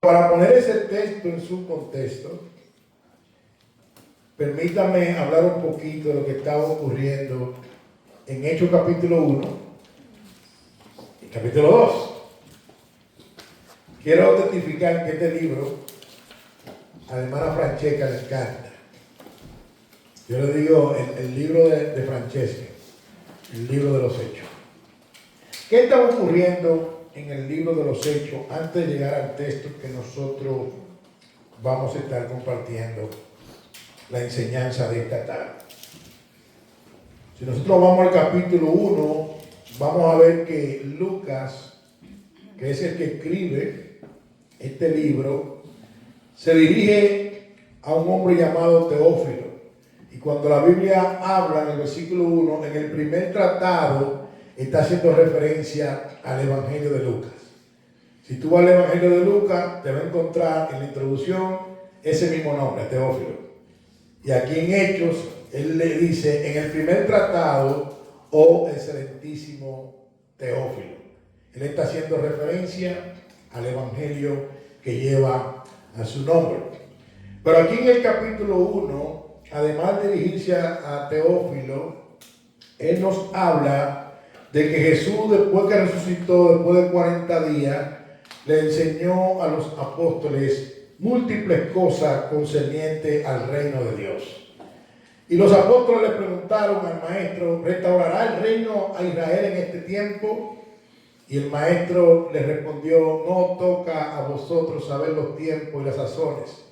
Para poner ese texto en su contexto, permítame hablar un poquito de lo que estaba ocurriendo en Hechos capítulo 1 y capítulo 2. Quiero testificar que este libro a la hermana Francesca le encanta. Yo le digo el libro de Francesca, el libro de los Hechos. ¿Qué estaba ocurriendo en el libro de los Hechos antes de llegar al texto que nosotros vamos a estar compartiendo la enseñanza de esta tarde? Si nosotros vamos al capítulo 1, vamos a ver que Lucas, que es el que escribe este libro, se dirige a un hombre llamado Teófilo. Y cuando la Biblia habla en el versículo 1, en el primer tratado, está haciendo referencia al Evangelio de Lucas. Si tú vas al Evangelio de Lucas, te va a encontrar en la introducción ese mismo nombre, Teófilo. Y aquí en Hechos, él le dice, en el primer tratado, oh excelentísimo Teófilo. Él está haciendo referencia al Evangelio que lleva a su nombre. Pero aquí en el capítulo 1, además de dirigirse a Teófilo, él nos habla de que Jesús, después que resucitó, después de 40 días, le enseñó a los apóstoles múltiples cosas concernientes al reino de Dios. Y los apóstoles le preguntaron al maestro, ¿restaurará el reino a Israel en este tiempo? Y el maestro le respondió, no toca a vosotros saber los tiempos y las sazones,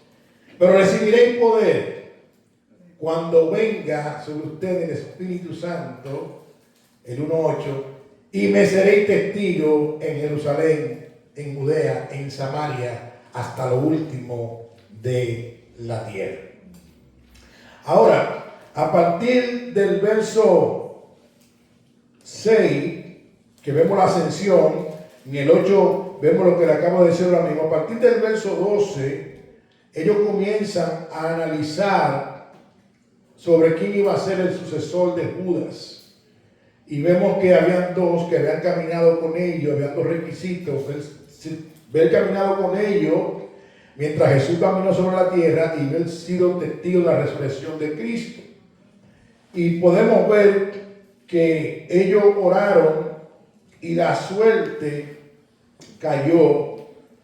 pero recibiréis poder cuando venga sobre ustedes el Espíritu Santo, el 1:8, y me seréis testigo en Jerusalén, en Judea, en Samaria, hasta lo último de la tierra. Ahora, a partir del verso 6, que vemos la ascensión, en el 8 vemos lo que le acabo de decir ahora mismo. A partir del verso 12, ellos comienzan a analizar sobre quién iba a ser el sucesor de Judas. Y vemos que habían dos que habían caminado con ellos, habían dos requisitos: ver caminado con ellos mientras Jesús caminó sobre la tierra y haber sido testigo de la resurrección de Cristo. Y podemos ver que ellos oraron y la suerte cayó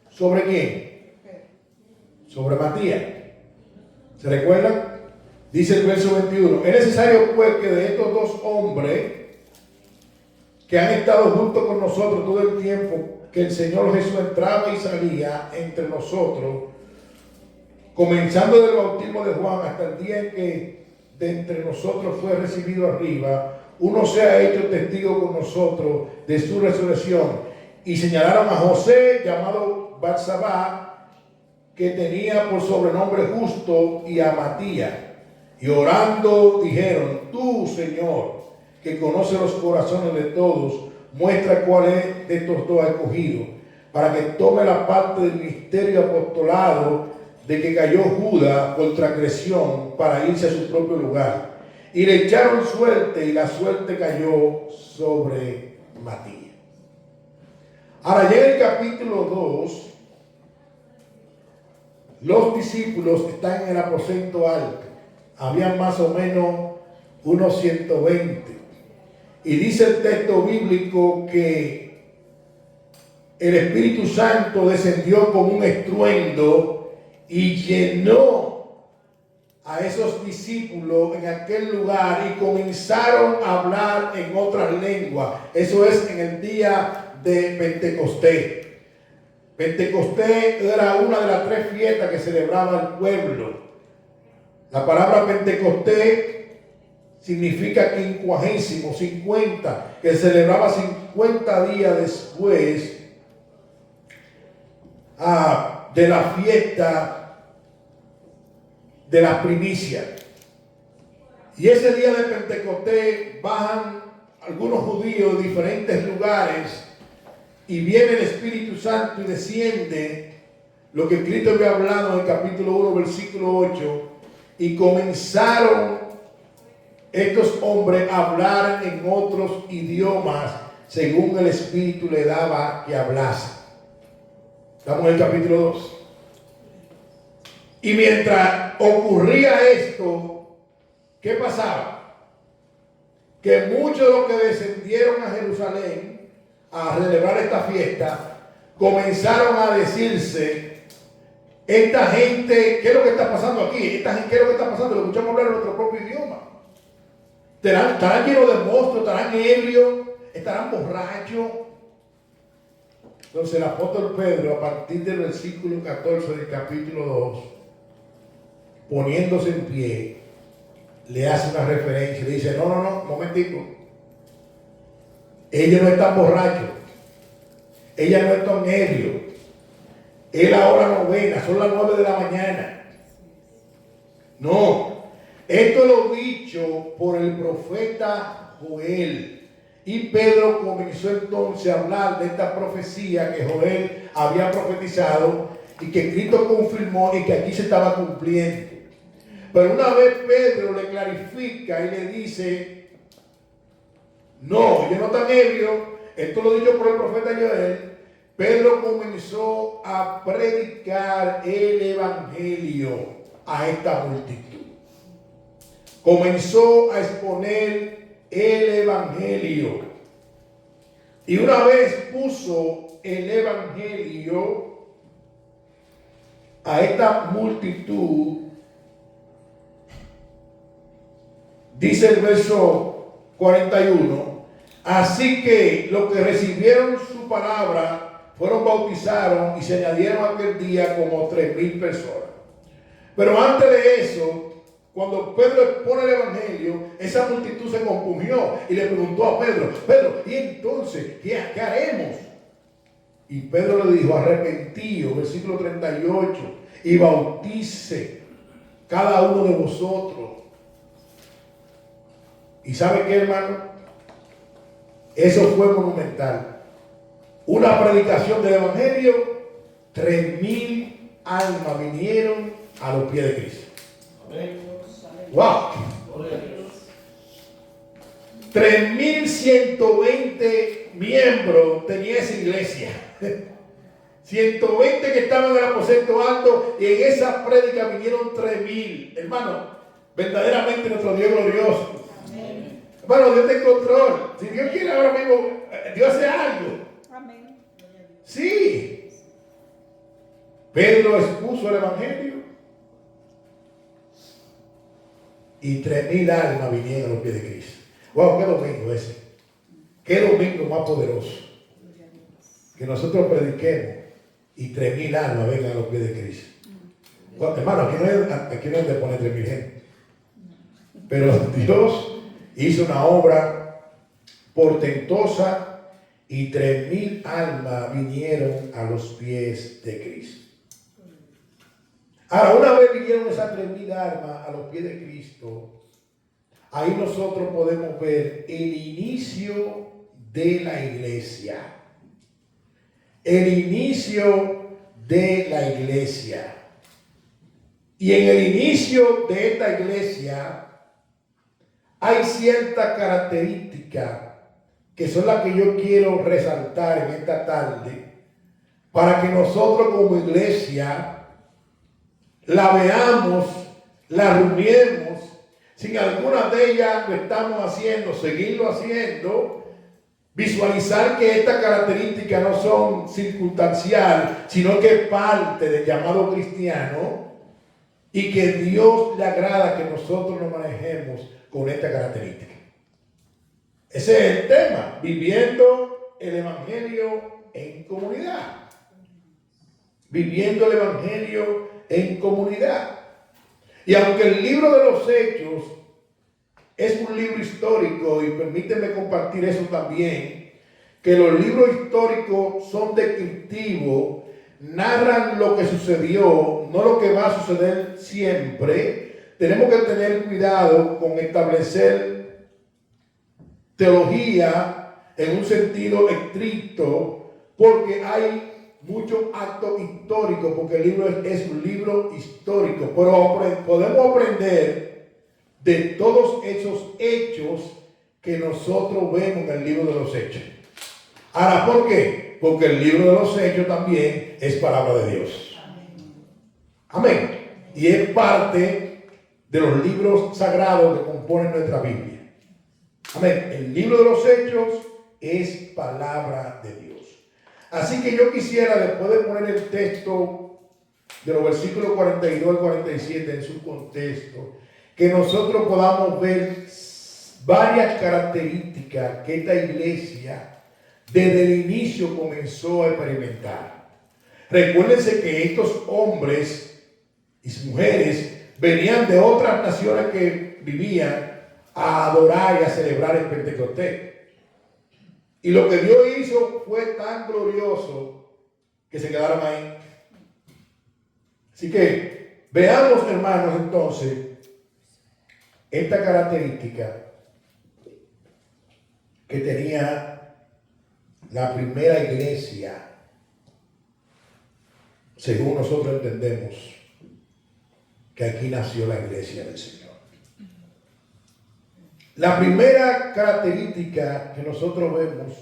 ¿sobre quién? Sobre Matías. ¿Se recuerdan? Dice el verso 21, es necesario pues que de estos dos hombres que han estado junto con nosotros todo el tiempo que el Señor Jesús entraba y salía entre nosotros, comenzando del bautismo de Juan hasta el día en que de entre nosotros fue recibido arriba, uno sea hecho testigo con nosotros de su resurrección. Y señalaron a José, llamado Barsabá, que tenía por sobrenombre Justo, y a Matías. Y orando dijeron, tú, Señor, que conoce los corazones de todos, muestra cuál es de estos dos escogidos, para que tome la parte del misterio apostolado de que cayó Judas por transgresión para irse a su propio lugar. Y le echaron suerte, y la suerte cayó sobre Matías. Ahora, ya en el capítulo 2, los discípulos están en el aposento alto. Habían más o menos unos 120. Y dice el texto bíblico que el Espíritu Santo descendió como un estruendo y llenó a esos discípulos en aquel lugar y comenzaron a hablar en otras lenguas. Eso es en el día de Pentecostés. Pentecostés era una de las 3 fiestas que celebraba el pueblo. La palabra Pentecostés significa 50, que celebraba 50 días después de la fiesta de las primicias. Y ese día de Pentecostés bajan algunos judíos de diferentes lugares y viene el Espíritu Santo y desciende, lo que Cristo había hablado en el capítulo 1, versículo 8, y comenzaron estos hombres a hablar en otros idiomas según el Espíritu le daba que hablase. Estamos en el capítulo 2. Y mientras ocurría esto, ¿qué pasaba? Que muchos de los que descendieron a Jerusalén a celebrar esta fiesta comenzaron a decirse: esta gente, ¿qué es lo que está pasando aquí? Esta gente, ¿qué es lo que está pasando? Lo escuchamos hablar en nuestro propio idioma. Estarán llenos de monstruos, estarán ebrios, estarán borrachos. Entonces el apóstol Pedro, a partir del versículo 14 del capítulo 2, poniéndose en pie, le hace una referencia y le dice: no, momentico. Ellos no están borrachos, ellas no están ebrios. Es la hora novena, son las 9 de la mañana. No, esto lo dicho por el profeta Joel. Y Pedro comenzó entonces a hablar de esta profecía que Joel había profetizado y que Cristo confirmó y que aquí se estaba cumpliendo. Pero una vez Pedro le clarifica y le dice: no, ellos no están ebrios, esto lo dicho por el profeta Joel. Pedro comenzó a predicar el evangelio a esta multitud. Comenzó a exponer el evangelio. Y una vez puso el evangelio a esta multitud, dice el verso 41, así que los que recibieron su palabra fueron bautizados y se añadieron aquel día como 3,000 personas. Pero antes de eso, cuando Pedro expone el evangelio, esa multitud se compungió y le preguntó a Pedro: Pedro, ¿y entonces qué haremos? Y Pedro le dijo: arrepentidos, versículo 38, y bautice cada uno de vosotros. ¿Y sabe qué, hermano? Eso fue monumental. Una predicación del evangelio, 3,000 almas vinieron a los pies de Cristo. ¡Wow! 3,120 miembros tenía esa iglesia. 120 que estaban en el aposento alto, y en esa prédica vinieron 3,000. Hermano, verdaderamente nuestro Dios glorioso. Amén. Hermano, Dios está en control. Si Dios quiere ahora mismo, Dios hace algo. Amén. Sí. Pedro expuso el evangelio y 3,000 almas vinieron a los pies de Cristo. Wow, qué domingo ese. Qué domingo más poderoso. Que nosotros prediquemos y 3,000 almas vengan a los pies de Cristo. Bueno, hermano, aquí no hay de poner 3,000 gente. Pero Dios hizo una obra portentosa y 3,000 almas vinieron a los pies de Cristo. Ahora, una vez vinieron esas 3,000 almas a los pies de Cristo, ahí nosotros podemos ver el inicio de la iglesia. El inicio de la iglesia. Y en el inicio de esta iglesia hay ciertas características que son las que yo quiero resaltar en esta tarde, para que nosotros como iglesia la veamos, la rumiemos. Si alguna de ellas lo estamos haciendo, seguirlo haciendo, visualizar que estas características no son circunstanciales, sino que es parte del llamado cristiano, y que Dios le agrada que nosotros nos manejemos con esta característica. Ese es el tema, viviendo el evangelio en comunidad. Viviendo el evangelio en comunidad. Y aunque el libro de los Hechos es un libro histórico, y permíteme compartir eso también, que los libros históricos son descriptivos, narran lo que sucedió, no lo que va a suceder siempre. Tenemos que tener cuidado con establecer teología en un sentido estricto, porque hay muchos actos históricos, porque el libro es un libro histórico, pero podemos aprender de todos esos hechos que nosotros vemos en el libro de los Hechos. Ahora, ¿por qué? Porque el libro de los Hechos también es palabra de Dios. Amén. y es parte de los libros sagrados que componen nuestra Biblia. Amén. El libro de los Hechos es palabra de Dios. Así que yo quisiera, después de poner el texto de los versículos 42 al 47 en su contexto, que nosotros podamos ver varias características que esta iglesia desde el inicio comenzó a experimentar. Recuérdense que estos hombres y mujeres venían de otras naciones que vivían a adorar y a celebrar el Pentecostés. Y lo que Dios hizo fue tan glorioso que se quedaron ahí. Así que veamos, hermanos, entonces, esta característica que tenía la primera iglesia, según nosotros entendemos que aquí nació la iglesia del Señor. La primera característica que nosotros vemos,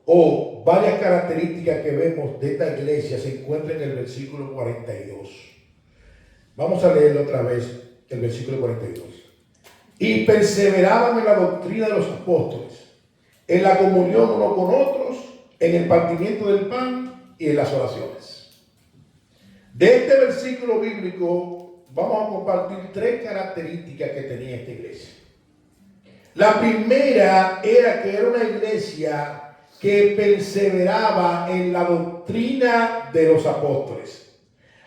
o varias características que vemos de esta iglesia, se encuentra en el versículo 42. Vamos a leerlo otra vez, el versículo 42. Y perseveraban en la doctrina de los apóstoles, en la comunión unos con otros, en el partimiento del pan y en las oraciones. De este versículo bíblico vamos a compartir tres características que tenía esta iglesia. La primera era que era una iglesia que perseveraba en la doctrina de los apóstoles.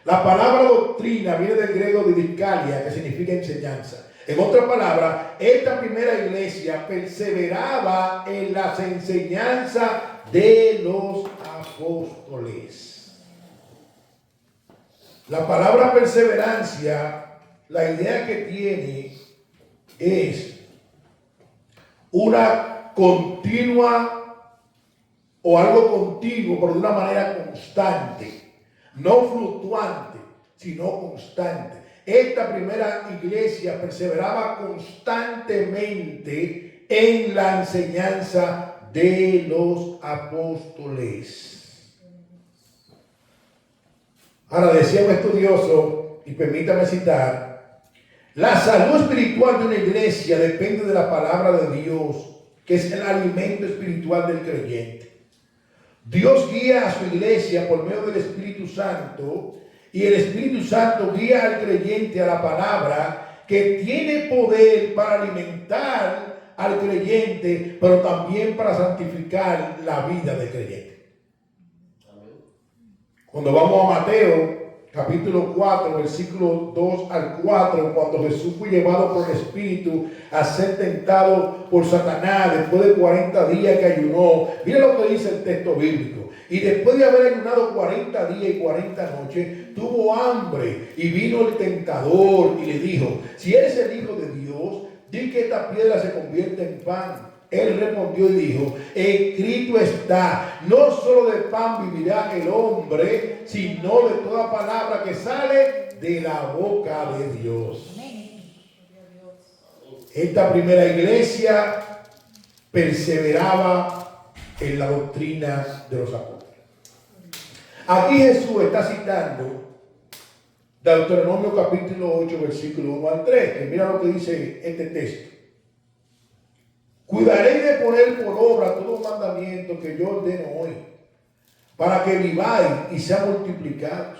La palabra doctrina viene del griego didaskalia, que significa enseñanza. En otras palabras, esta primera iglesia perseveraba en las enseñanzas de los apóstoles. La palabra perseverancia, la idea que tiene es una continua o algo continuo, pero de una manera constante, no fluctuante, sino constante. Esta primera iglesia perseveraba constantemente en la enseñanza de los apóstoles. Ahora decía un estudioso, y permítame citar, la salud espiritual de una iglesia depende de la palabra de Dios, que es el alimento espiritual del creyente. Dios guía a su iglesia por medio del Espíritu Santo, y el Espíritu Santo guía al creyente a la palabra, que tiene poder para alimentar al creyente, pero también para santificar la vida del creyente. Cuando vamos a Mateo capítulo 4, versículo 2 al 4, cuando Jesús fue llevado por el Espíritu a ser tentado por Satanás después de 40 días que ayunó. Mira lo que dice el texto bíblico. Y después de haber ayunado 40 días y 40 noches, tuvo hambre, y vino el tentador y le dijo: si eres el Hijo de Dios, di que esta piedra se convierta en pan. Él respondió y dijo: escrito está, no solo de pan vivirá el hombre, sino de toda palabra que sale de la boca de Dios. Esta primera iglesia perseveraba en la doctrina de los apóstoles. Aquí Jesús está citando Deuteronomio capítulo 8, versículo 1 al 3, que mira lo que dice este texto. Cuidaréis de poner por obra todo mandamiento que yo ordeno hoy, para que viváis y sean multiplicados,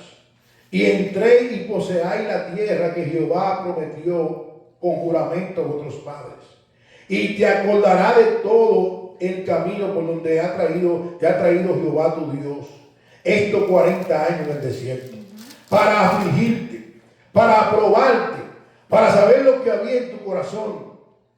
y entréis y poseáis la tierra que Jehová prometió con juramento a vuestros padres. Y te acordará de todo el camino por donde te ha traído Jehová tu Dios, estos 40 años en el desierto, para afligirte, para aprobarte, para saber lo que había en tu corazón,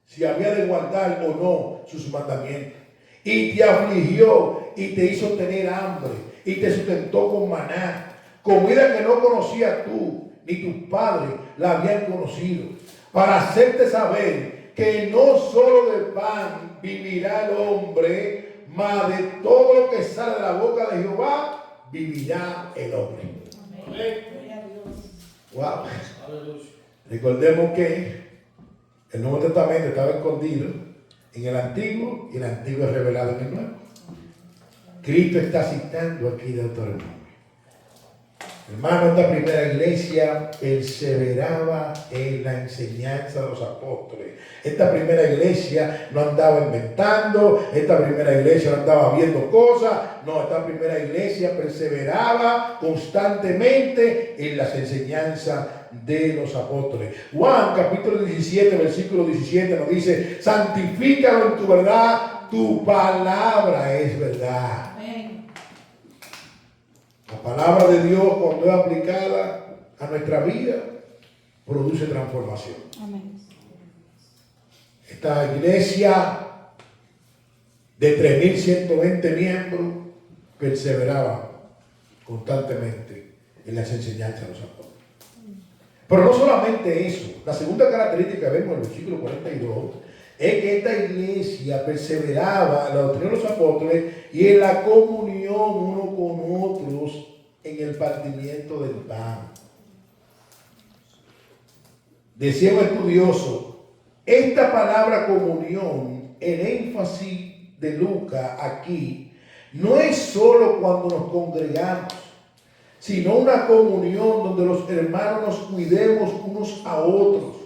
si había de guardar o no sus mandamientos. Y te afligió y te hizo tener hambre y te sustentó con maná, comida que no conocías tú ni tus padres la habían conocido, para hacerte saber que no solo de pan vivirá el hombre, mas de todo lo que sale de la boca de Jehová vivirá el hombre. Amén. Wow. Recordemos que el Nuevo Testamento estaba escondido en el Antiguo y el Antiguo es revelado en el Nuevo. Cristo está citando aquí Deuteronomio. Hermano, esta primera iglesia perseveraba en la enseñanza de los apóstoles. Esta primera iglesia no andaba inventando, esta primera iglesia no andaba viendo cosas, no, esta primera iglesia perseveraba constantemente en las enseñanzas de los apóstoles. Juan capítulo 17, versículo 17 nos dice: santifícalo en tu verdad, tu palabra es verdad. La palabra de Dios, cuando es aplicada a nuestra vida, produce transformación. Amén. Esta iglesia de 3.120 miembros perseveraba constantemente en las enseñanzas de los apóstoles. Pero no solamente eso, la segunda característica que vemos en el versículo 42 es que esta iglesia perseveraba en la doctrina de los apóstoles y en la comunión uno con otros, en el partimiento del pan. Decía un estudioso, esta palabra comunión, el énfasis de Lucas aquí, no es solo cuando nos congregamos, sino una comunión donde los hermanos nos cuidemos unos a otros,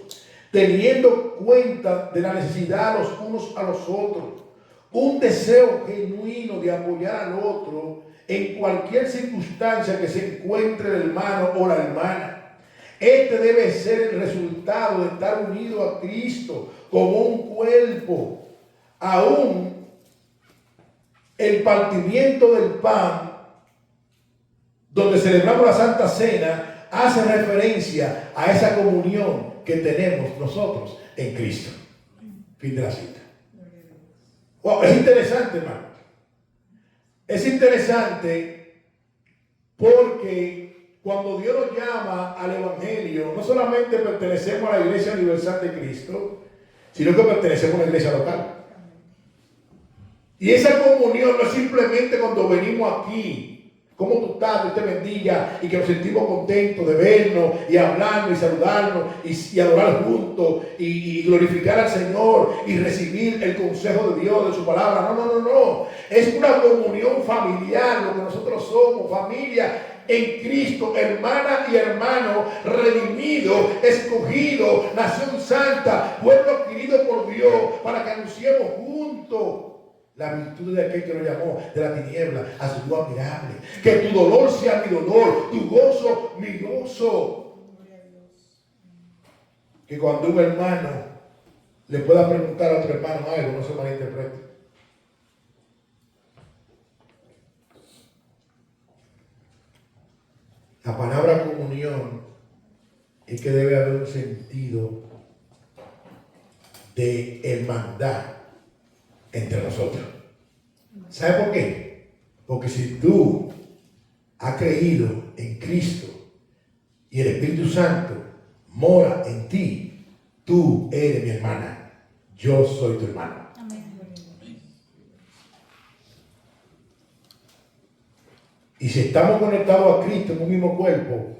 teniendo cuenta de la necesidad los unos a los otros, un deseo genuino de apoyar al otro en cualquier circunstancia que se encuentre el hermano o la hermana. Este debe ser el resultado de estar unido a Cristo como un cuerpo. Aún el partimiento del pan, donde celebramos la Santa Cena, hace referencia a esa comunión que tenemos nosotros en Cristo. Fin de la cita. Wow, es interesante, hermano. Es interesante porque cuando Dios nos llama al Evangelio, no solamente pertenecemos a la Iglesia Universal de Cristo, sino que pertenecemos a una iglesia local. Y esa comunión no es simplemente cuando venimos aquí. ¿Cómo tú estás? Dios te bendiga, y que nos sentimos contentos de vernos y hablarnos y saludarnos y adorar juntos y glorificar al Señor y recibir el consejo de Dios, de su palabra. No. Es una comunión familiar, lo que nosotros somos, familia en Cristo, hermana y hermano, redimido, escogido, nación santa, pueblo adquirido por Dios, para que anunciemos juntos la virtud de aquel que nos llamó de la tiniebla a su luz admirable. Que tu dolor sea mi dolor, tu gozo mi gozo. Que cuando un hermano le pueda preguntar a otro hermano algo, no se malinterprete. La palabra comunión es que debe haber un sentido de hermandad entre nosotros. ¿Sabe por qué? Porque si tú has creído en Cristo y el Espíritu Santo mora en ti, tú eres mi hermana, yo soy tu hermano. Amén. Y si estamos conectados a Cristo en un mismo cuerpo,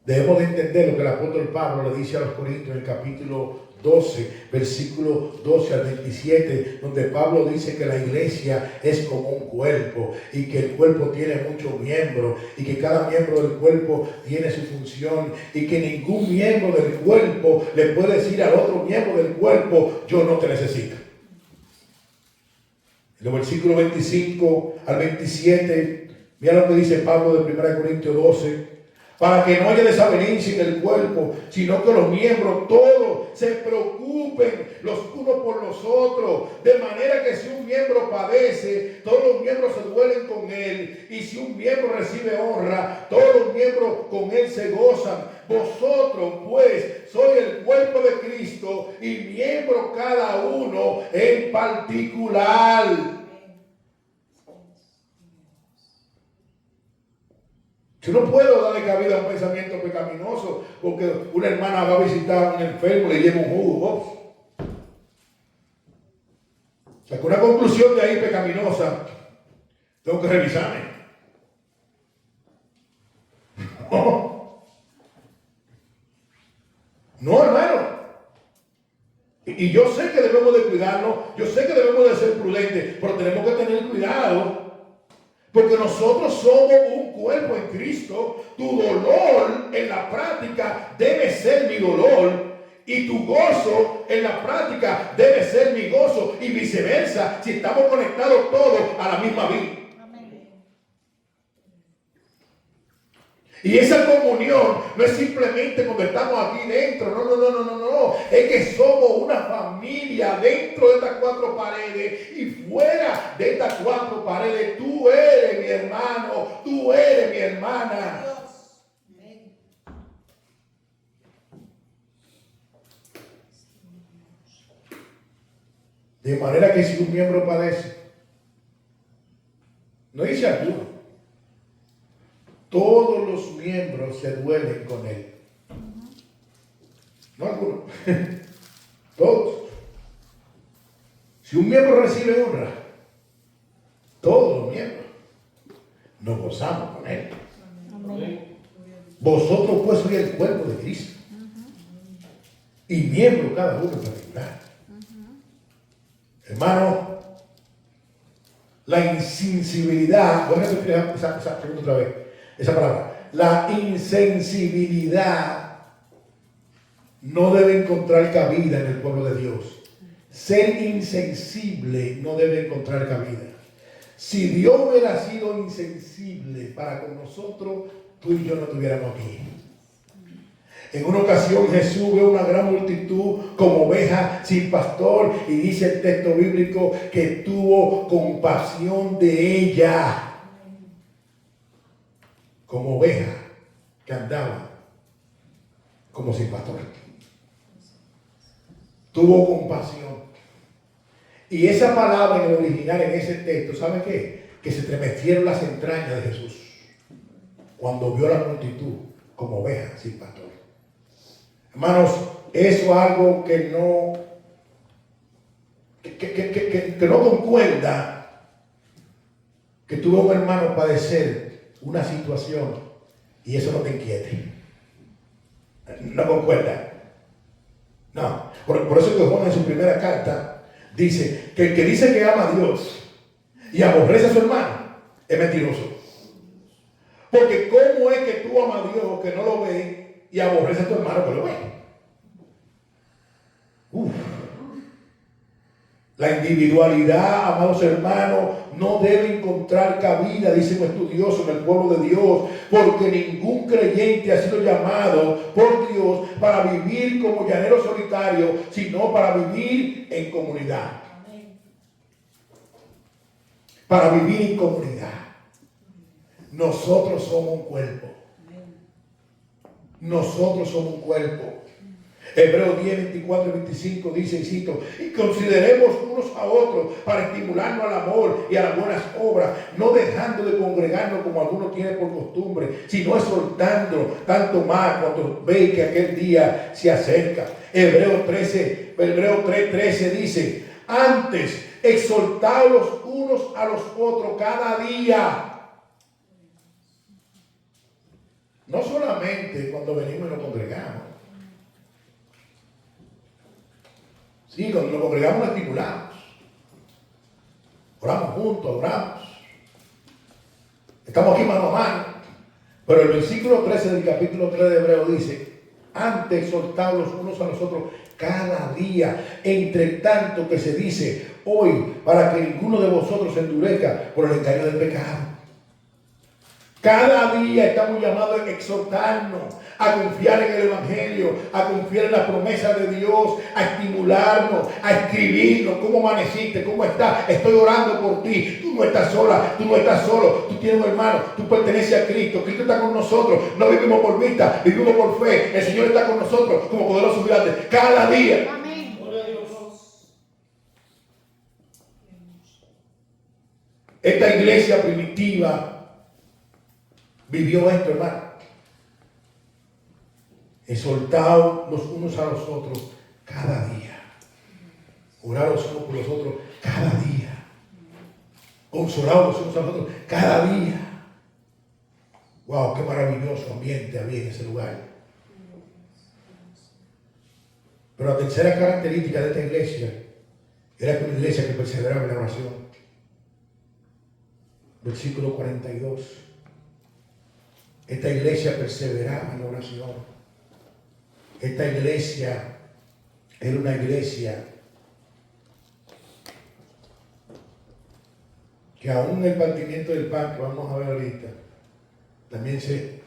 debemos de entender lo que el apóstol Pablo le dice a los Corintios en el capítulo 12, versículo 12 al 27, donde Pablo dice que la iglesia es como un cuerpo y que el cuerpo tiene muchos miembros y que cada miembro del cuerpo tiene su función y que ningún miembro del cuerpo le puede decir al otro miembro del cuerpo: yo no te necesito. En los versículos 25 al 27, mira lo que dice Pablo de 1 Corintios 12: para que no haya desavenencia en el cuerpo, sino que los miembros todos se preocupen los unos por los otros, de manera que si un miembro padece, todos los miembros se duelen con él, y si un miembro recibe honra, todos los miembros con él se gozan. Vosotros pues sois el cuerpo de Cristo y miembro cada uno en particular. Yo no puedo darle cabida a un pensamiento pecaminoso porque una hermana va a visitar a un enfermo y le lleva un jugo. Saco una conclusión de ahí pecaminosa. Tengo que revisarme. No, hermano. Y yo sé que debemos de cuidarnos, yo sé que debemos de ser prudentes, pero tenemos que tener cuidado. Porque nosotros somos un cuerpo en Cristo. Tu dolor en la práctica debe ser mi dolor. Y tu gozo en la práctica debe ser mi gozo. Y viceversa, si estamos conectados todos a la misma vida. Y esa comunión no es simplemente cuando estamos aquí dentro, no. Es que somos una familia dentro de estas cuatro paredes y fuera de estas cuatro paredes. Tú eres mi hermano, tú eres mi hermana. De manera que si un miembro padece, no dice alguno, todos los miembros se duelen con él. No algunos, todos. Si un miembro recibe honra, todos los miembros nos gozamos con él. Amén. Vosotros pues sois el cuerpo de Cristo. Y miembro cada uno particular. Hermano, la insensibilidad, voy a repetir esa pregunta otra vez, esa palabra. La insensibilidad no debe encontrar cabida en el pueblo de Dios. Ser insensible no debe encontrar cabida. Si Dios hubiera sido insensible para con nosotros, tú y yo no estuviéramos aquí. En una ocasión Jesús ve una gran multitud como ovejas sin pastor y dice el texto bíblico que tuvo compasión de ella. Como oveja que andaba como sin pastor. Tuvo compasión. Y esa palabra en el original, en ese texto, ¿saben qué? Que se estremecieron las entrañas de Jesús cuando vio la multitud como oveja sin pastor. Hermanos, eso es algo que no concuerda que tuvo un hermano padecer una situación y eso no te inquiete. No concuerda. No. Por eso que Juan en su primera carta dice que el que dice que ama a Dios y aborrece a su hermano es mentiroso. Porque ¿cómo es que tú amas a Dios que no lo ves y aborrece a tu hermano que lo ve? La individualidad, amados hermanos, no debe encontrar cabida, dice un estudioso, en el pueblo de Dios, porque ningún creyente ha sido llamado por Dios para vivir como llanero solitario, sino para vivir en comunidad. Para vivir en comunidad. Nosotros somos un cuerpo. Nosotros somos un cuerpo. Hebreos 10, 24 y 25 dice, y cito, y consideremos unos a otros para estimularnos al amor y a las buenas obras, no dejando de congregarnos como algunos tienen por costumbre, sino exhortando tanto más cuando veis que aquel día se acerca. Hebreos 3:13 dice, antes exhortados unos a los otros cada día. No solamente cuando venimos y nos congregamos. Sí, cuando nos congregamos nos estimulamos. Oramos juntos, oramos. Estamos aquí mano a mano. Pero el versículo 13 del capítulo 3 de Hebreo dice, antes exhortados los unos a los otros cada día, entre tanto que se dice hoy, para que ninguno de vosotros se endurezca por el engaño del pecado. Cada día estamos llamados a exhortarnos, a confiar en el Evangelio, a confiar en las promesas de Dios, a estimularnos, a escribirnos. ¿Cómo amaneciste? ¿Cómo estás? Estoy orando por ti. Tú no estás sola, tú no estás solo. Tú tienes un hermano, tú perteneces a Cristo. Cristo está con nosotros. No vivimos por vista, vivimos por fe. El Señor está con nosotros como poderoso gigante. Cada día. Amén. Esta iglesia primitiva vivió esto, hermano. Exhortados los unos a los otros cada día. Orar los unos por los otros cada día. Consolados los unos a los otros cada día. Wow, qué maravilloso ambiente había en ese lugar. Pero la tercera característica de esta iglesia era que una iglesia que perseveraba en la oración. versículo 42. Esta iglesia perseveraba en la oración. Esta iglesia era una iglesia que aún el partimiento del pan que vamos a ver ahorita, también se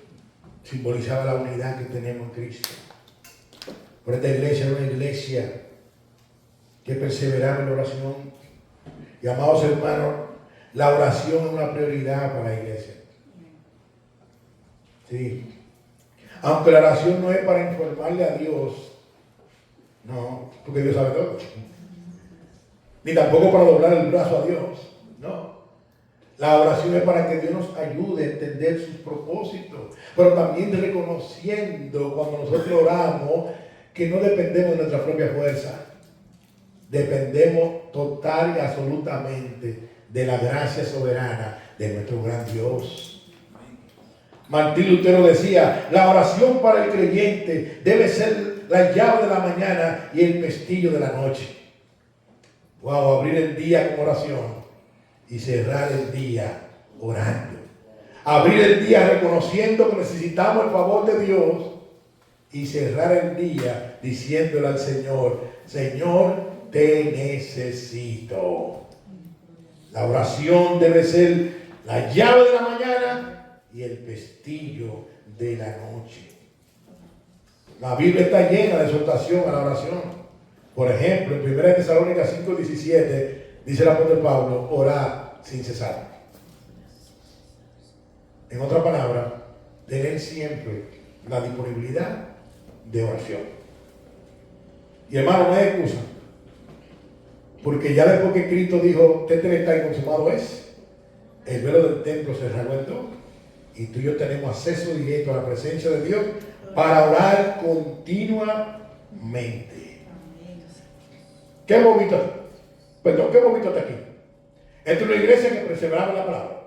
simbolizaba la unidad que tenemos en Cristo. Pero esta iglesia era una iglesia que perseveraba en la oración. Y amados hermanos, la oración es una prioridad para la iglesia. Sí. Aunque la oración no es para informarle a Dios, no, porque Dios sabe todo. Ni tampoco para doblar el brazo a Dios, no. La oración es para que Dios nos ayude a entender sus propósitos, pero también reconociendo cuando nosotros oramos que no dependemos de nuestra propia fuerza. Dependemos total y absolutamente de la gracia soberana de nuestro gran Dios. Martín Lutero decía, la oración para el creyente debe ser la llave de la mañana y el pestillo de la noche. Wow, abrir el día con oración y cerrar el día orando. Abrir el día reconociendo que necesitamos el favor de Dios y cerrar el día diciéndole al Señor, Señor, te necesito. La oración debe ser la llave de la mañana y el pestillo de la noche. La Biblia está llena de exhortación a la oración. Por ejemplo, en 1 Tesalónicas 5:17 dice el apóstol Pablo, orad sin cesar. En otra palabra, tener siempre la disponibilidad de oración. Y hermano, no hay excusa. Porque ya después que Cristo dijo, está y consumado es, el velo del templo se rasgó en dos. Y tú y yo tenemos acceso directo a la presencia de Dios para orar continuamente. ¿Qué hemos visto? Perdón, ¿qué hemos visto hasta aquí? Esta es una iglesia que perseveraba en la palabra.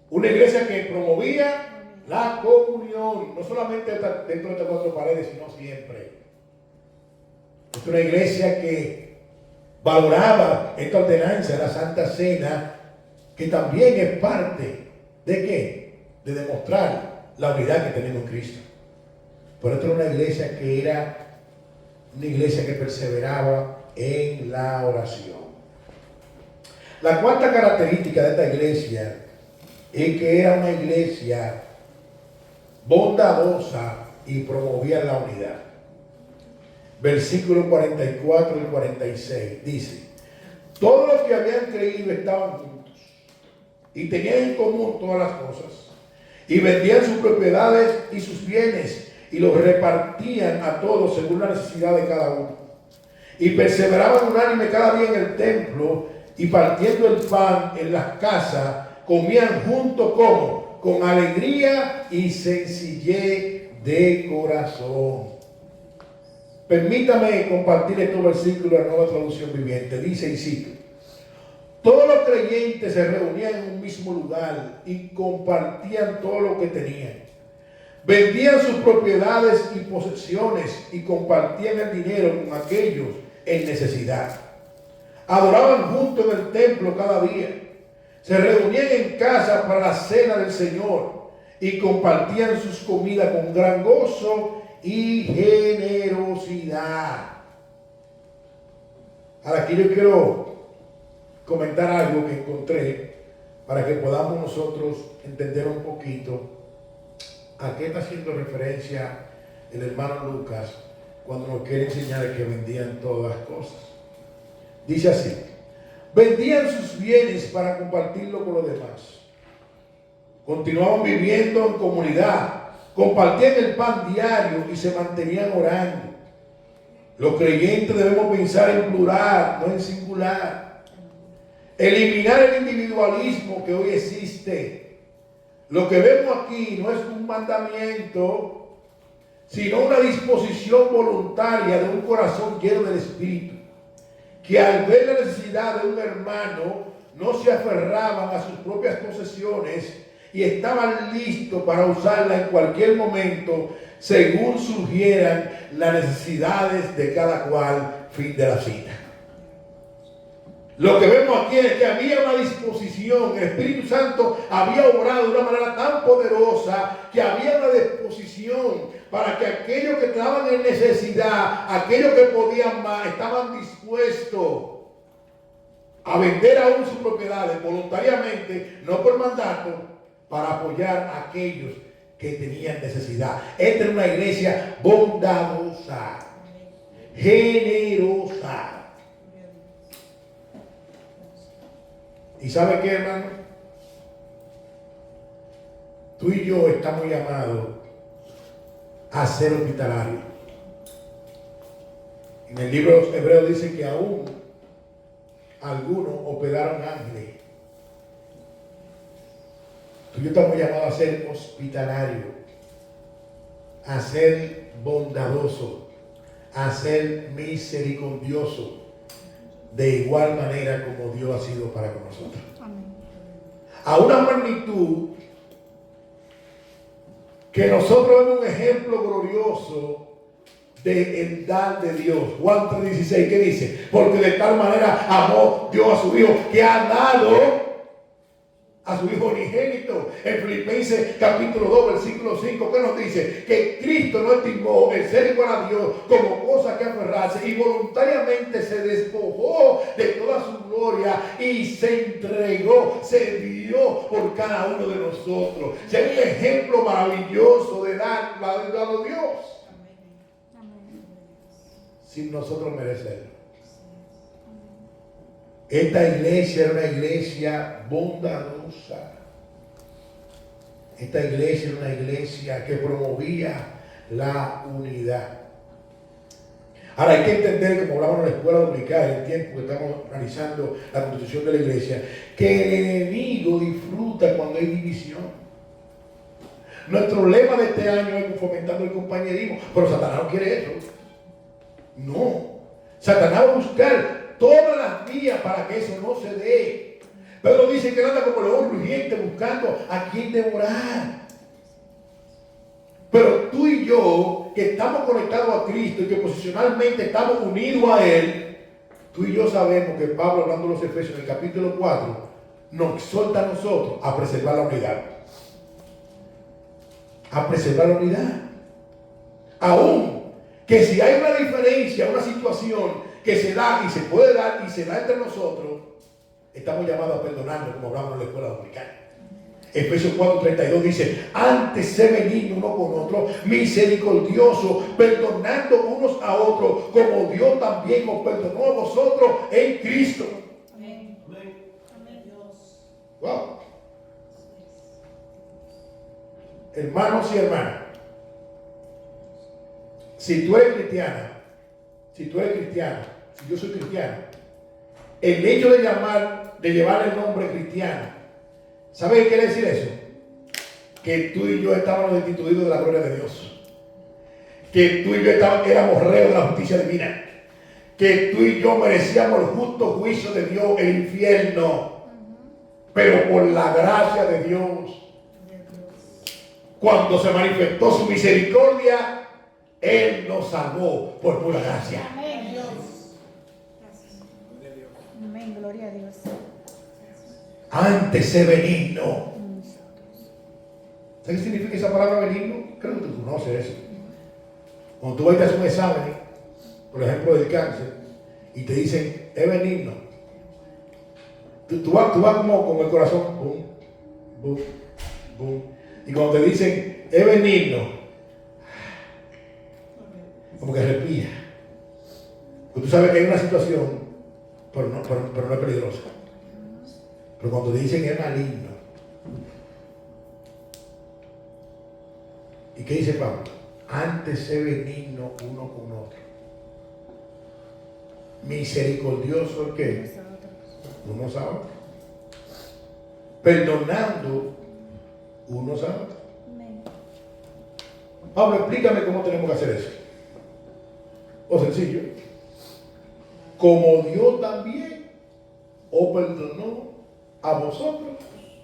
Una iglesia que promovía la comunión, no solamente dentro de estas cuatro paredes, sino siempre. Es una iglesia que valoraba esta ordenanza de la Santa Cena, que también es parte ¿de qué? De demostrar la unidad que tenemos en Cristo. Por esto era una iglesia que era una iglesia que perseveraba en la oración. La cuarta característica de esta iglesia es que era una iglesia bondadosa y promovía la unidad. Versículos 44 y 46 dice, todos los que habían creído estaban juntos y tenían en común todas las cosas y vendían sus propiedades y sus bienes y los repartían a todos según la necesidad de cada uno. Y perseveraban unánime cada día en el templo y partiendo el pan en las casas, comían juntos como con alegría y sencillez de corazón. Permítame compartir estos versículos de la Nueva Traducción Viviente. Dice y cito: todos los creyentes se reunían en un mismo lugar y compartían todo lo que tenían. Vendían sus propiedades y posesiones y compartían el dinero con aquellos en necesidad. Adoraban juntos en el templo cada día. Se reunían en casa para la cena del Señor y compartían sus comidas con gran gozo y generosidad. Ahora aquí yo quiero comentar algo que encontré para que podamos nosotros entender un poquito a qué está haciendo referencia el hermano Lucas cuando nos quiere enseñar que vendían todas las cosas. Dice así: vendían sus bienes para compartirlo con los demás. Continuaban viviendo en comunidad, compartían el pan diario y se mantenían orando. Los creyentes debemos pensar en plural, no en singular. Eliminar el individualismo que hoy existe. Lo que vemos aquí no es un mandamiento, sino una disposición voluntaria de un corazón lleno del Espíritu, que al ver la necesidad de un hermano no se aferraban a sus propias posesiones y estaban listos para usarla en cualquier momento según surgieran las necesidades de cada cual. Fin de la cita. Lo que vemos aquí es que había una disposición, el Espíritu Santo había obrado de una manera tan poderosa que había una disposición para que aquellos que estaban en necesidad, aquellos que podían más, estaban dispuestos a vender aún sus propiedades voluntariamente, no por mandato, para apoyar a aquellos que tenían necesidad. Esta era una iglesia bondadosa, generosa. ¿Y sabe qué, hermano? Tú y yo estamos llamados a ser hospitalarios. En el libro de los Hebreos dice que aún algunos hospedaron ángeles. Tú y yo estamos llamados a ser hospitalarios, a ser bondadosos, a ser misericordiosos, de igual manera como Dios ha sido para con nosotros. Amén. A una magnitud que nosotros vemos un ejemplo glorioso del dar de Dios. Juan 3:16, ¿qué dice? Porque de tal manera amó Dios a su Hijo, que ha dado a su Hijo unigénito. En Filipenses capítulo 2, versículo 5, ¿qué nos dice? Que Cristo no estimó el ser igual a Dios como cosa que aferrarse, y voluntariamente se despojó de toda su gloria y se entregó, se dio por cada uno de nosotros. Es un ejemplo maravilloso de dar la de Dios sin nosotros merecerlo. Esta iglesia era una iglesia bondadosa. Esta iglesia era una iglesia que promovía la unidad. Ahora hay que entender, como hablamos en la escuela dominical, en el tiempo que estamos analizando la constitución de la iglesia, que el enemigo disfruta cuando hay división. Nuestro lema de este año es fomentando el compañerismo, pero Satanás no quiere eso. No. Satanás va a buscar todas las vías para que eso no se dé. Pedro dice que él anda como león rugiente buscando a quien devorar. Pero tú y yo, que estamos conectados a Cristo y que posicionalmente estamos unidos a Él, tú y yo sabemos que Pablo, hablando de los Efesios en el capítulo 4, nos exhorta a nosotros a preservar la unidad. A preservar la unidad. Aún que si hay una diferencia, una situación que se da y se puede dar y se da entre nosotros, estamos llamados a perdonarnos, como hablamos en la escuela dominical. Efesios 4:32 dice: antes sé benigno uno con otro, misericordioso, perdonando unos a otros, como Dios también os perdonó a vosotros en Cristo. Amén. Amén. Wow. Hermanos y hermanas, si tú eres cristiana, si tú eres cristiano, si yo soy cristiano, el hecho de llevar el nombre cristiano, ¿sabes qué quiere decir eso? Que tú y yo estábamos destituidos de la gloria de Dios. Que tú y yo éramos reos de la justicia divina. Que tú y yo merecíamos el justo juicio de Dios, el infierno. Pero por la gracia de Dios, cuando se manifestó su misericordia, Él nos salvó por pura gracia. Amén, Dios. Amén, gloria a Dios. Antes sé benigno. ¿Sabes qué significa esa palabra benigno? Creo que tú conoces eso. Cuando tú vas a hacer un examen, por ejemplo del cáncer, y te dicen, es benigno. Tú vas como con el corazón, boom, boom, boom. Y cuando te dicen, es benigno, como que respira. Porque tú sabes que hay una situación, pero no es peligrosa. Pero cuando te dicen es maligno. ¿Y qué dice Pablo? Antes sé benigno uno con otro. Misericordioso, ¿qué? Unos a otros. Perdonando unos a otros. Pablo, explícame cómo tenemos que hacer eso. O sencillo. Como Dios también os perdonó a vosotros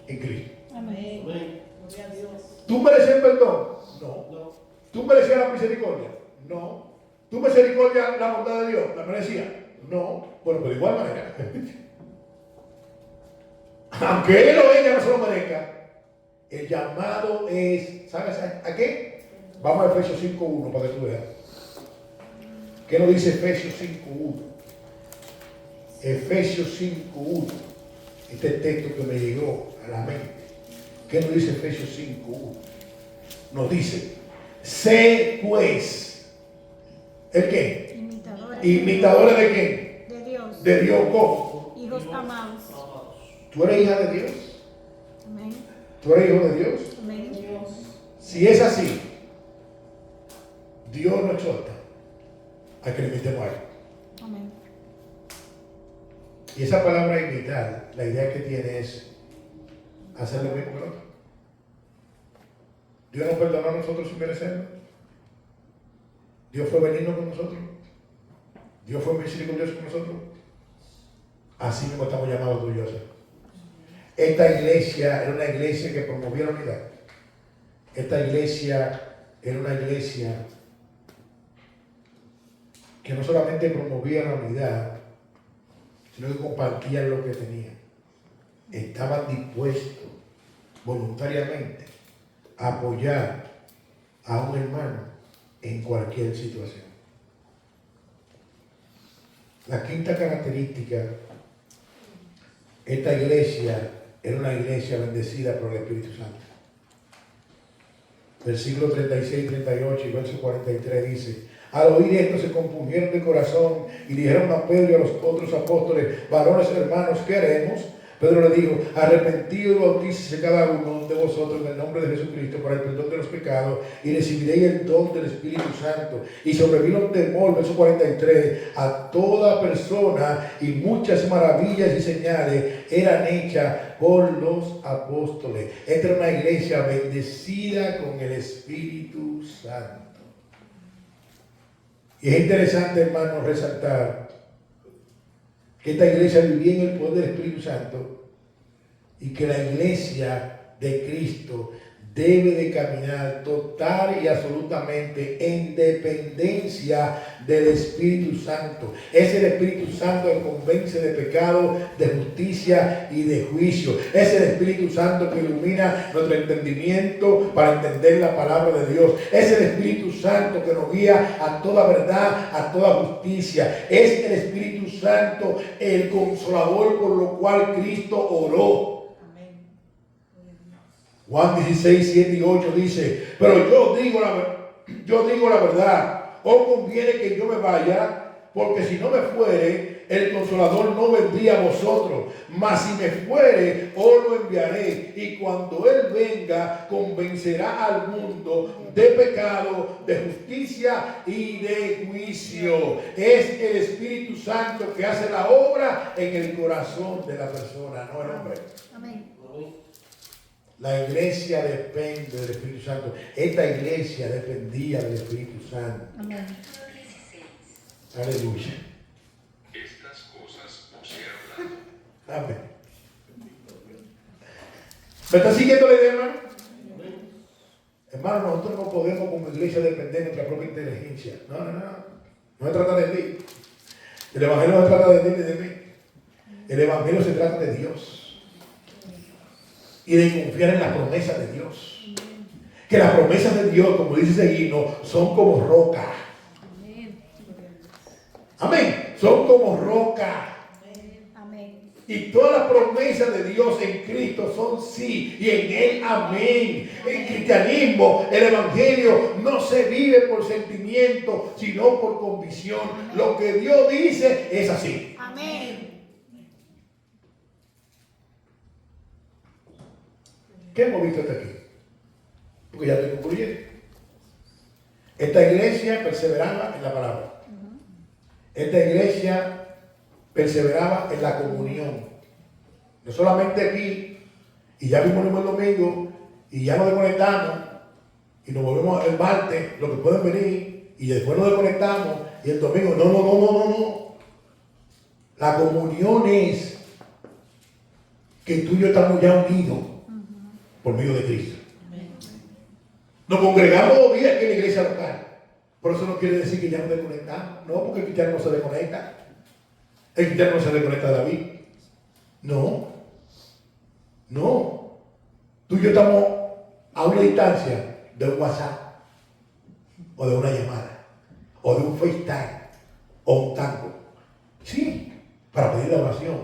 en Cristo. Amén. Gloria a Dios. ¿Tú merecías perdón? No. ¿Tú merecías la misericordia? No. ¿Tú merecías la bondad de Dios? ¿La merecías? No. Bueno, pero de igual manera. Aunque él o ella no se lo merezca, el llamado es, ¿sabes a qué? Vamos a Efesios 5.1 para que tú veas. ¿Qué nos dice Efesios 5.1? Efesios 5.1. Este texto que me llegó a la mente. ¿Qué nos dice Efesios 5.1? Nos dice, sé pues, ¿el qué? ¿Imitadores de quién? De Dios. De Dios, ¿cómo? Hijos amados. ¿Tú eres hija de Dios? Amén. ¿Tú eres hijo de Dios? Amén. Si es así, Dios nos exhorta a que le imitemos a Él. Amén. Y esa palabra imitar, la idea que tiene es hacer lo mismo que el otro. Dios nos perdonó a nosotros sin merecerlo. Dios fue benigno con nosotros. Dios fue misericordioso con nosotros. Así mismo estamos llamados tú y yo a ser. Esta iglesia era una iglesia que promovía la unidad. Esta iglesia era una iglesia que no solamente promovía la unidad, sino que compartían lo que tenían. Estaban dispuestos voluntariamente a apoyar a un hermano en cualquier situación. La quinta característica, esta iglesia era una iglesia bendecida por el Espíritu Santo. Versículo 36, 38 y verso 43 dice: al oír esto se compungieron de corazón y dijeron a Pedro y a los otros apóstoles: varones hermanos, ¿qué haremos? Pedro le dijo: arrepentido y bautícese cada uno de vosotros en el nombre de Jesucristo para el perdón de los pecados y recibiréis el don del Espíritu Santo. Y sobrevino temor, verso 43, a toda persona, y muchas maravillas y señales eran hechas por los apóstoles. Esta era una iglesia bendecida con el Espíritu Santo. Y es interesante, hermano, resaltar que esta iglesia vivía en el poder del Espíritu Santo y que la iglesia de Cristo debe de caminar total y absolutamente en dependencia del Espíritu Santo. Es el Espíritu Santo que convence de pecado, de justicia y de juicio. Es el Espíritu Santo que ilumina nuestro entendimiento para entender la palabra de Dios. Es el Espíritu Santo que nos guía a toda verdad, a toda justicia. Es el Espíritu Santo el consolador por lo cual Cristo oró. Juan 16, 7 y 8 dice: pero yo digo la verdad, os conviene que yo me vaya, porque si no me fuere, el Consolador no vendría a vosotros, mas si me fuere, os lo enviaré, y cuando Él venga, convencerá al mundo de pecado, de justicia y de juicio. Es el Espíritu Santo que hace la obra en el corazón de la persona, no el hombre. Amén. La iglesia depende del Espíritu Santo. Esta iglesia dependía del Espíritu Santo. Amén. Aleluya. Estas cosas os he hablado. Amén. ¿Me está siguiendo la idea, hermano? Hermano, nosotros no podemos como iglesia depender de nuestra propia inteligencia. No. No se trata de ti. El evangelio no se trata de ti ni de mí. El evangelio se trata de Dios. Y de confiar en las promesas de Dios. Que las promesas de Dios, como dice ese himno, son como roca. Amén. Son como roca. Amén. Y todas las promesas de Dios en Cristo son sí. Y en Él amén. El cristianismo, el evangelio, no se vive por sentimiento, sino por convicción. Lo que Dios dice es así. Amén. ¿Qué hemos visto hasta aquí? Porque ya estoy concluyendo. Esta iglesia perseveraba en la palabra. Esta iglesia perseveraba en la comunión. No solamente aquí, y ya vimos el domingo, y ya nos desconectamos, y nos volvemos el martes, los que pueden venir, y después nos desconectamos, y el domingo, no. La comunión es que tú y yo estamos ya unidos por medio de Cristo. Nos congregamos 2 días aquí en la iglesia local. Por eso no quiere decir que ya nos desconectamos. No, porque el cristiano no se desconecta. El cristiano no se desconecta de David. No. No. Tú y yo estamos a una distancia de un WhatsApp, o de una llamada, o de un FaceTime, o un tango. Sí, para pedir la oración,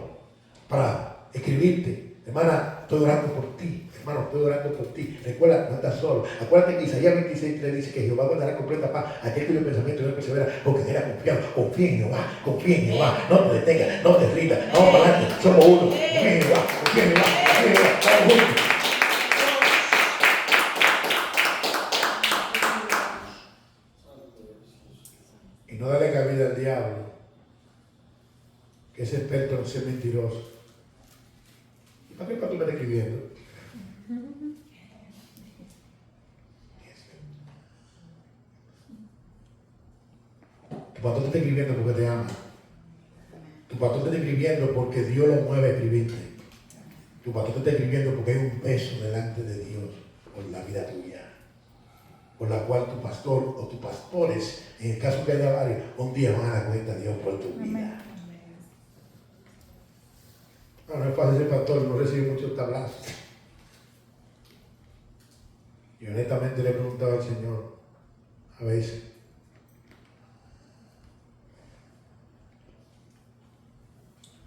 para escribirte. Hermana, estoy orando por ti. Hermano, estoy orando por ti. Recuerda, no estás solo. Acuérdate que Isaías 26:3 dice que Jehová guardará completa paz a aquel cuyo pensamiento no persevera, porque será confiado. Confía en Jehová, confía en Jehová. No te detengas, no te rindas. Vamos para adelante, somos uno. Confía en Jehová, confía en Jehová, confía en Jehová. Vamos juntos. Y no darle cabida al diablo, que es experto en ser mentiroso. ¿Y para qué tú me estás escribiendo? Tu pastor te está escribiendo porque te ama. Tu pastor te está escribiendo porque Dios lo mueve a escribirte. Tu pastor te está escribiendo porque hay un peso delante de Dios por la vida tuya, por la cual tu pastor o tus pastores, en el caso que haya varios, un día van a dar cuenta a Dios por tu vida. No es fácil ser pastor, no recibe muchos tablazos. Y honestamente le he preguntado al Señor, a veces,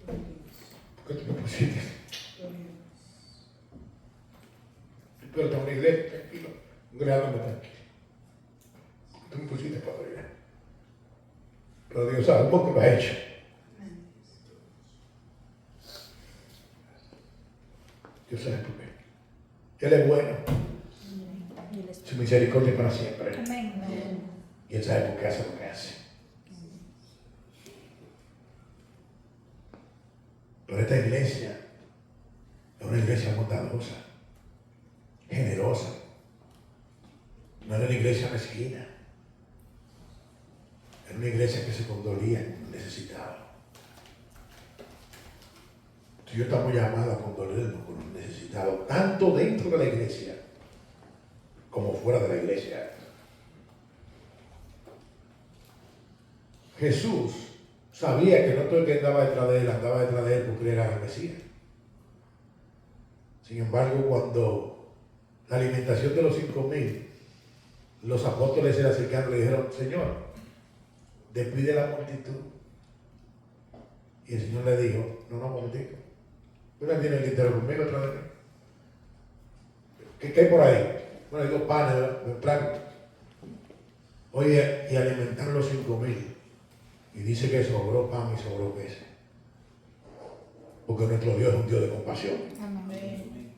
¿por qué tú me pusiste? Pero está una iglesia, tranquilo, grábame tranquilo. Tú me pusiste para allá. Pero Dios sabe por qué lo ha hecho. Dios sabe por qué. Él es bueno. Su misericordia es para siempre. Y Él sabe por qué hace lo que hace. Pero esta iglesia es una iglesia bondadosa, generosa. No era una iglesia mezquina. Era una iglesia que se condolía con los necesitados. Tú y yo estamos llamados a condolernos con los necesitados, tanto dentro de la iglesia como fuera de la iglesia. Jesús sabía que no todo el que andaba detrás de él porque él era el Mesías. Sin embargo, cuando la alimentación de los 5,000, los apóstoles se le acercaron y le dijeron, Señor, despide la multitud. Y el Señor le dijo, no, momentico. ¿Usted tiene el tintero conmigo otra vez? ¿Qué hay por ahí? Bueno, hay 2 panes de plan. Oye, y alimentaron los 5,000. Y dice que sobró pan y sobró peces. Porque nuestro Dios es un Dios de compasión. Amén.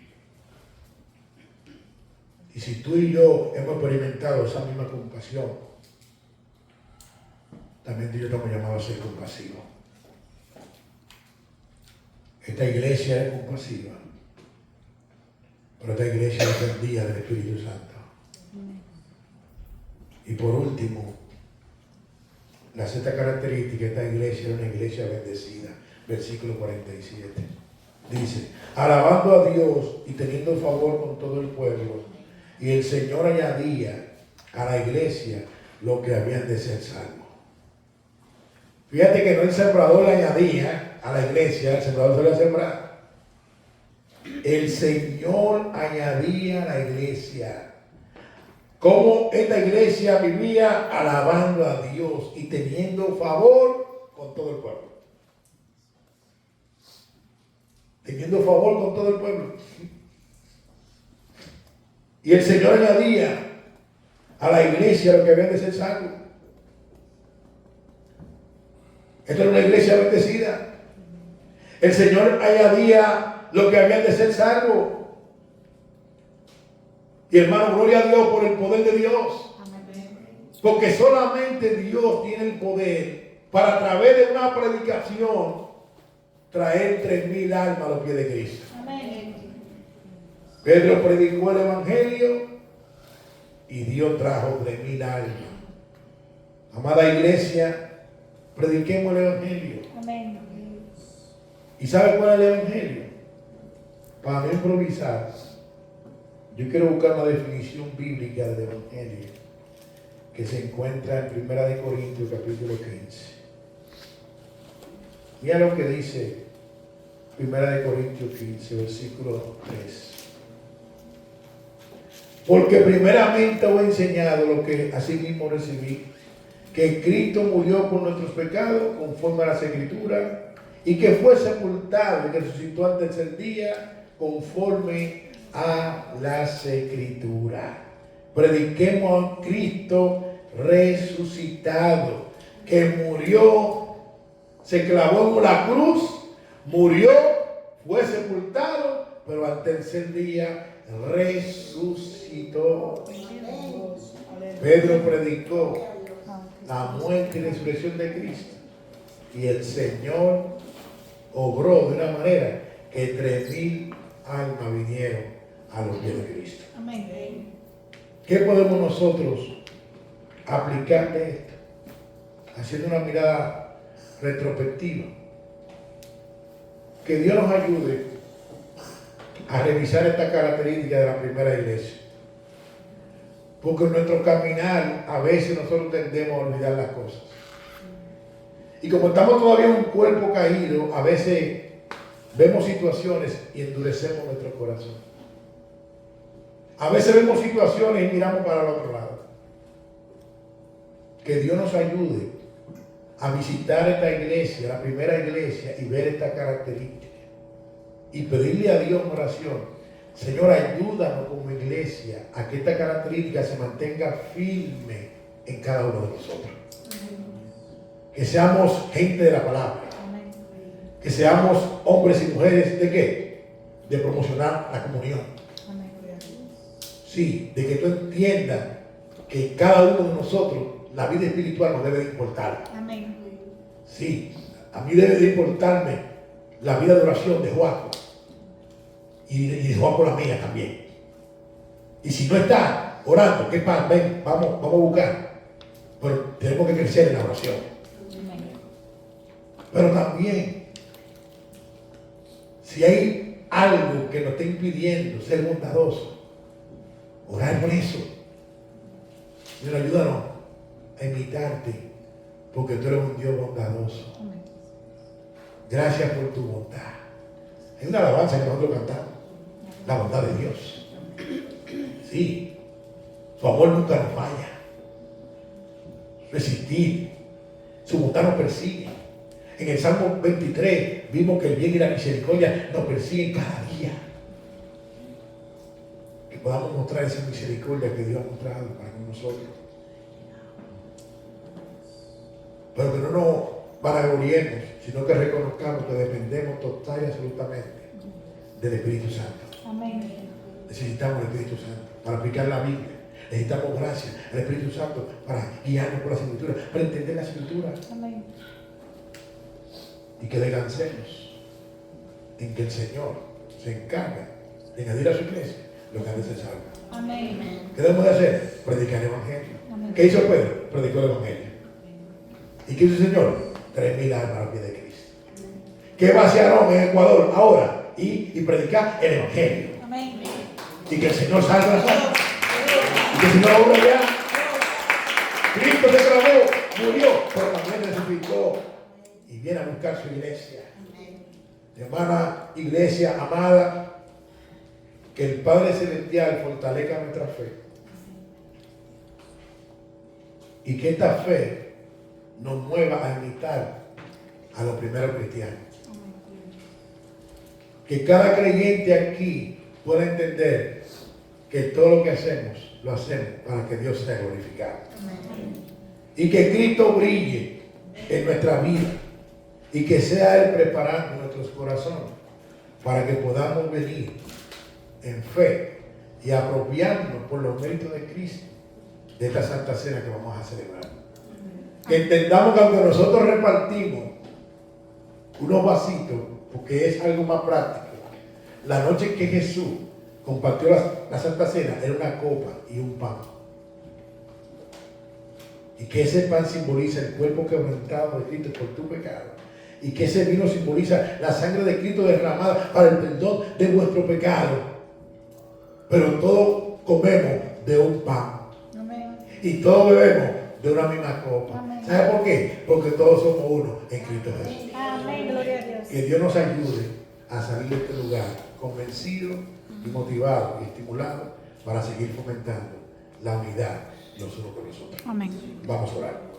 Y si tú y yo hemos experimentado esa misma compasión, también tú y yo estamos llamados a ser compasivos. Esta iglesia es compasiva, pero esta iglesia dependía del Espíritu Santo. Y por último, la sexta característica de esta iglesia era una iglesia bendecida. Versículo 47. Dice, alabando a Dios y teniendo favor con todo el pueblo. Y el Señor añadía a la iglesia lo que habían de ser salvos. Fíjate que no el sembrador le añadía a la iglesia, el sembrador se le sembrar. El Señor añadía a la iglesia. Cómo esta iglesia vivía alabando a Dios y teniendo favor con todo el pueblo. Teniendo favor con todo el pueblo. Y el Señor añadía a la iglesia lo que habían de ser salvos. Esta era una iglesia bendecida. El Señor añadía lo que habían de ser salvos. Y hermano, gloria a Dios por el poder de Dios. Porque solamente Dios tiene el poder para a través de una predicación traer 3,000 almas a los pies de Cristo. Amén. Pedro predicó el Evangelio y Dios trajo 3,000 almas. Amada iglesia, prediquemos el Evangelio. Amén. ¿Y sabe cuál es el Evangelio? Para no improvisar, yo quiero buscar una definición bíblica del Evangelio que se encuentra en 1 Corintios capítulo 15. Mira lo que dice Primera de Corintios 15, versículo 3. Porque primeramente os he enseñado lo que asimismo recibí, que Cristo murió por nuestros pecados conforme a las Escrituras, y que fue sepultado y que resucitó al tercer día conforme a las Escrituras. Prediquemos a Cristo resucitado, que murió, se clavó en la cruz, murió, fue sepultado, pero al tercer día resucitó. Pedro predicó la muerte y resurrección de Cristo, y el Señor obró de una manera que 3,000 almas vinieron a los pies de Cristo. Amén. ¿Qué podemos nosotros aplicar de esto? Haciendo una mirada retrospectiva. Que Dios nos ayude a revisar esta característica de la primera iglesia. Porque en nuestro caminar a veces nosotros tendemos a olvidar las cosas. Y como estamos todavía en un cuerpo caído, a veces vemos situaciones y endurecemos nuestro corazón. A veces vemos situaciones y miramos para el otro lado. Que Dios nos ayude a visitar esta iglesia, la primera iglesia, y ver esta característica. Y pedirle a Dios en oración: Señor, ayúdanos como iglesia a que esta característica se mantenga firme en cada uno de nosotros. Que seamos gente de la palabra. Que seamos hombres y mujeres ¿de qué? De promocionar la comunión. Sí, de que tú entiendas que cada uno de nosotros, la vida espiritual nos debe de importar. Amén. Sí, a mí debe de importarme la vida de oración de Joaco. Y de Joaco la mía también. Y si no está orando, ¿qué pasa? Ven, vamos a buscar. Pero tenemos que crecer en la oración. Pero también, si hay algo que nos está impidiendo ser bondadoso, orar por eso. Señor, ayúdanos a imitarte, porque tú eres un Dios bondadoso. Gracias por tu bondad. Hay una alabanza que nosotros cantamos: la bondad de Dios. Sí, su amor nunca nos falla. Resistir, su bondad nos persigue. En el Salmo 23 vimos que el bien y la misericordia nos persiguen cada día. Que podamos mostrar esa misericordia que Dios ha mostrado para con nosotros. Pero que no nos vanagloriemos, sino que reconozcamos que dependemos total y absolutamente del Espíritu Santo. Amén. Necesitamos el Espíritu Santo para aplicar la Biblia. Necesitamos gracia al Espíritu Santo para guiarnos por las Escrituras, para entender las Escrituras. Amén. Y que descansemos en que el Señor se encarga de añadir a su iglesia lo que es necesario. Amén. ¿Qué debemos de hacer? Predicar el Evangelio. Amén. ¿Qué hizo Pedro? Predicó el Evangelio. ¿Y qué hizo el Señor? 3,000 almas al pie de Cristo. ¿Qué va a hacer Aarón en Ecuador ahora? Y predicar el Evangelio. Amén. Y que el Señor salga las almas. Y que el Señor obra ya. Cristo se clavó, murió, pero también resucitó y viene a buscar su iglesia. Hermana iglesia amada, que el Padre Celestial fortalezca nuestra fe. Y que esta fe nos mueva a imitar a los primeros cristianos. Que cada creyente aquí pueda entender que todo lo que hacemos, lo hacemos para que Dios sea glorificado. Y que Cristo brille en nuestra vida. Y que sea Él preparando nuestros corazones para que podamos venir en fe y apropiarnos por los méritos de Cristo de esta Santa Cena que vamos a celebrar. Que entendamos que aunque nosotros repartimos unos vasitos, porque es algo más práctico, la noche que Jesús compartió la Santa Cena era una copa y un pan. Y que ese pan simboliza el cuerpo quebrantado de Cristo por tu pecado. Y que ese vino simboliza la sangre de Cristo derramada para el perdón de vuestro pecado. Pero todos comemos de un pan. Amén. Y todos bebemos de una misma copa. Amén. ¿Sabe por qué? Porque todos somos uno en Cristo Jesús. Amén. Gloria a Dios. Que Dios nos ayude a salir de este lugar convencido y motivado y estimulado para seguir fomentando la unidad los unos con los otros. Amén. Vamos a orar.